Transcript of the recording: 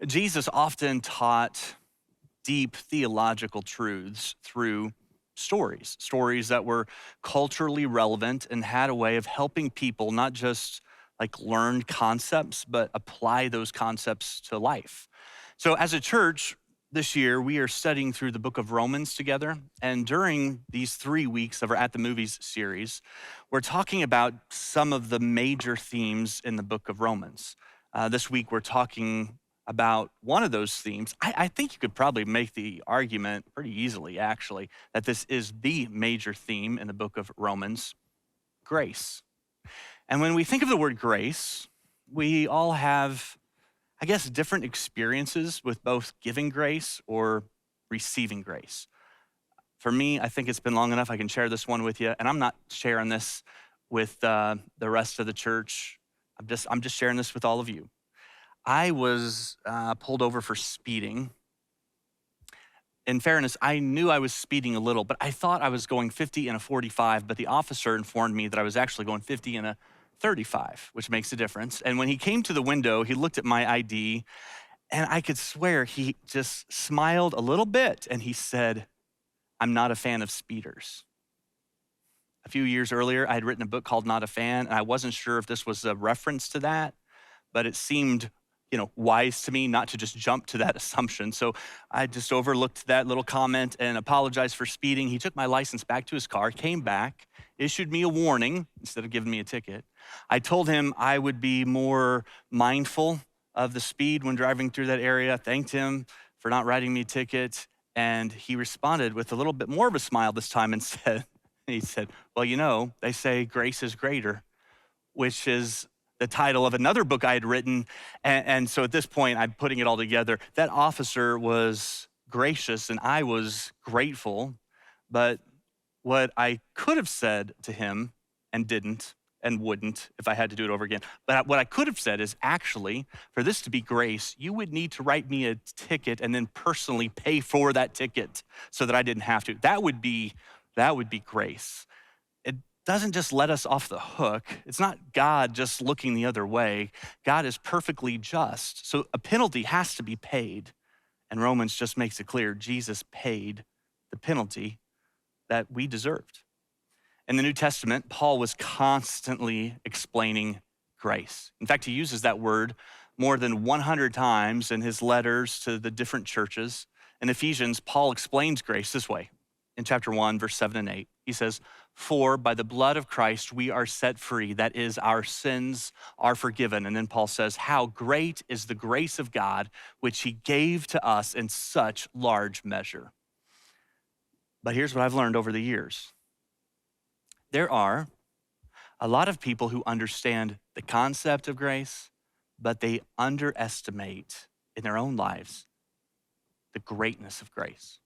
Jesus often taught deep theological truths through stories that were culturally relevant and had a way of helping people not just like learn concepts, but apply those concepts to life. So, as a church, this year we are studying through the book of Romans together. And during these 3 weeks of our At the Movies series, we're talking about some of the major themes in the book of Romans. This week, we're talking about one of those themes. I think you could probably make the argument pretty easily, actually, that this is the major theme in the book of Romans, grace. And when we think of the word grace, we all have, I guess, different experiences with both giving grace or receiving grace. For me, I think it's been long enough I can share this one with you, and I'm not sharing this with the rest of the church. I'm just sharing this with all of you. I was pulled over for speeding. In fairness, I knew I was speeding a little, but I thought I was going 50 in a 45, but the officer informed me that I was actually going 50 in a 35, which makes a difference. And when he came to the window, he looked at my ID, and I could swear he just smiled a little bit, and he said, "I'm not a fan of speeders." A few years earlier, I had written a book called Not a Fan, and I wasn't sure if this was a reference to that, but it seemed wise to me not to just jump to that assumption. So I just overlooked that little comment and apologized for speeding. He took my license back to his car, came back, issued me a warning instead of giving me a ticket. I told him I would be more mindful of the speed when driving through that area, thanked him for not writing me a ticket, and he responded with a little bit more of a smile this time and he said, "Well, they say grace is greater," which is the title of another book I had written. And so at this point, I'm putting it all together. That officer was gracious and I was grateful. But what I could have said to him and didn't and wouldn't if I had to do it over again, but what I could have said is, actually, for this to be grace, you would need to write me a ticket and then personally pay for that ticket so that I didn't have to. That would be grace. It doesn't just let us off the hook. It's not God just looking the other way. God is perfectly just. So a penalty has to be paid. And Romans just makes it clear Jesus paid the penalty that we deserved. In the New Testament, Paul was constantly explaining grace. In fact, he uses that word more than 100 times in his letters to the different churches. In Ephesians, Paul explains grace this way. In chapter 1, verse 7 and 8, he says, "For by the blood of Christ we are set free. That is, our sins are forgiven." And then Paul says, "How great is the grace of God, which he gave to us in such large measure." But here's what I've learned over the years. There are a lot of people who understand the concept of grace, but they underestimate in their own lives the greatness of grace.